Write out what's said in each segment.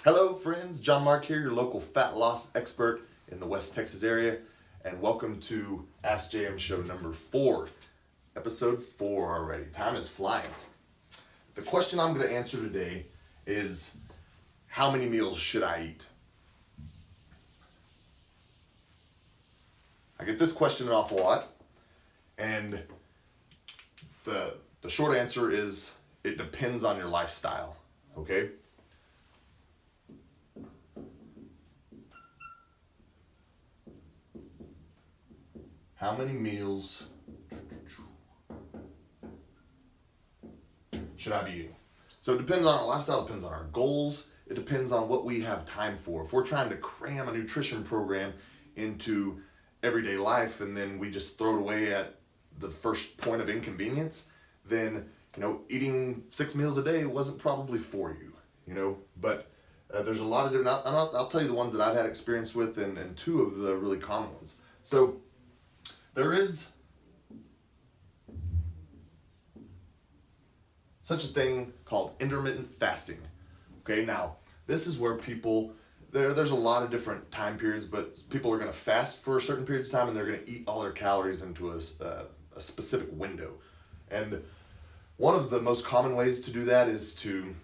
Hello friends, John Mark here, your local fat loss expert in the West Texas area, and welcome to Ask JM show number 4, episode 4 already. Time is flying. The question I'm going to answer today is, how many meals should I eat? I get this question an awful lot, and the short answer is, it depends on your lifestyle, okay? How many meals should I be eating? So it depends on our lifestyle, it depends on our goals, it depends on what we have time for. If we're trying to cram a nutrition program into everyday life and then we just throw it away at the first point of inconvenience, then eating 6 meals a day wasn't probably for you, but there's a lot of different, I'll tell you the ones that I've had experience with and 2 of the really common ones. So there is such a thing called intermittent fasting. Okay, now this is where there's a lot of different time periods, but people are going to fast for certain periods of time and they're going to eat all their calories into a specific window. And one of the most common ways to do that is to,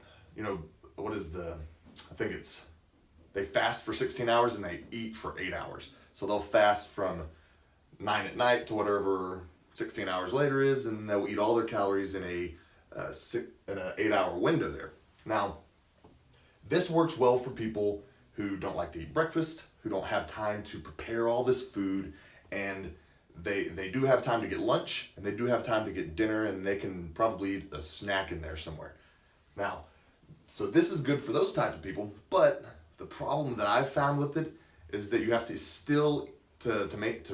they fast for 16 hours and they eat for 8 hours. So they'll fast from 9 at night to whatever 16 hours later is, and they'll eat all their calories in an 8-hour window there. Now, this works well for people who don't like to eat breakfast, who don't have time to prepare all this food, and they do have time to get lunch, and they do have time to get dinner, and they can probably eat a snack in there somewhere. Now, so this is good for those types of people, but the problem that I've found with it is that you have to still to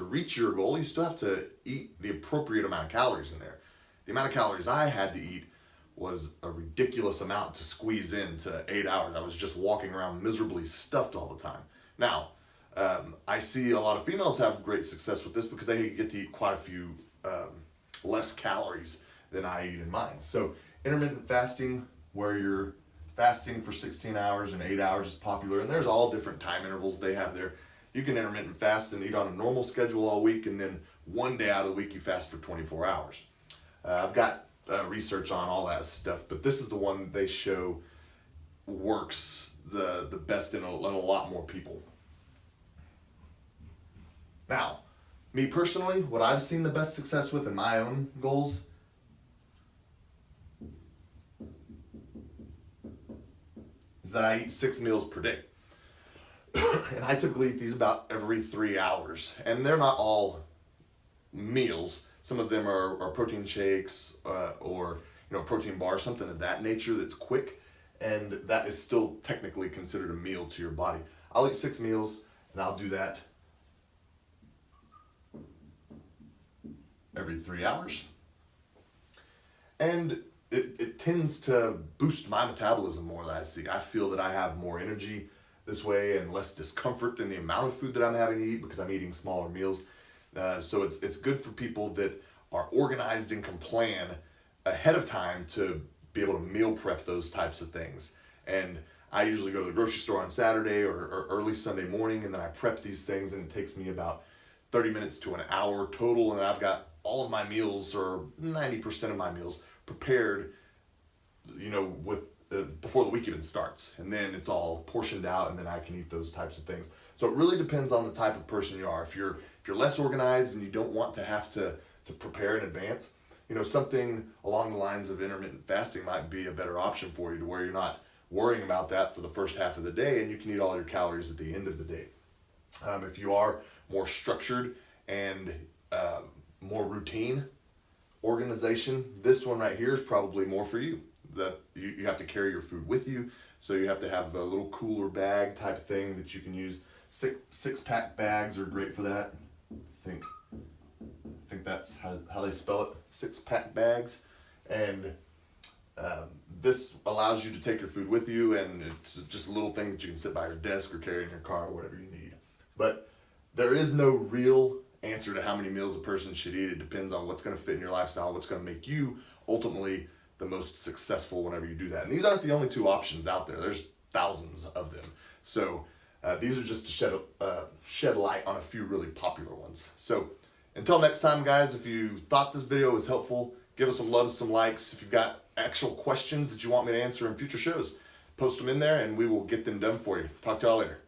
reach your goal, you still have to eat the appropriate amount of calories in there. The amount of calories I had to eat was a ridiculous amount to squeeze into 8 hours. I was just walking around miserably stuffed all the time. Now, I see a lot of females have great success with this because they get to eat quite a few less calories than I eat in mine. So intermittent fasting, where you're fasting for 16 hours and 8 hours, is popular, and there's all different time intervals they have there. You can intermittent fast and eat on a normal schedule all week, and then one day out of the week you fast for 24 hours. I've got research on all that stuff, but this is the one they show works the best in a lot more people. Now, me personally, what I've seen the best success with in my own goals is that I eat 6 meals per day. And I typically eat these about every 3 hours. And they're not all meals. Some of them are protein shakes or protein bars, something of that nature that's quick. And that is still technically considered a meal to your body. I'll eat 6 meals and I'll do that every 3 hours. And it tends to boost my metabolism more than I see. I feel that I have more energy this way and less discomfort in the amount of food that I'm having to eat because I'm eating smaller meals. So it's good for people that are organized and can plan ahead of time to be able to meal prep those types of things. And I usually go to the grocery store on Saturday or early Sunday morning, and then I prep these things, and it takes me about 30 minutes to an hour total, and I've got all of my meals, or 90% of my meals, prepared, with before the week even starts, and then it's all portioned out, and then I can eat those types of things. So it really depends on the type of person you are. If you're less organized and you don't want to have to prepare in advance, something along the lines of intermittent fasting might be a better option for you, to where you're not worrying about that for the first half of the day, and you can eat all your calories at the end of the day. If you are more structured and more routine organization, this one right here is probably more for you. That you have to carry your food with you, so you have to have a little cooler bag type thing that you can use. Six-pack bags are great for that. I think that's how they spell it, 6-pack bags. And this allows you to take your food with you, and it's just a little thing that you can sit by your desk or carry in your car or whatever you need. But there is no real answer to how many meals a person should eat. It depends on what's going to fit in your lifestyle, what's going to make you ultimately the most successful whenever you do that. And these aren't the only 2 options out there. There's thousands of them. So these are just to shed light on a few really popular ones. So until next time, guys, if you thought this video was helpful, give us some love, some likes. If you've got actual questions that you want me to answer in future shows, post them in there and we will get them done for you. Talk to y'all later.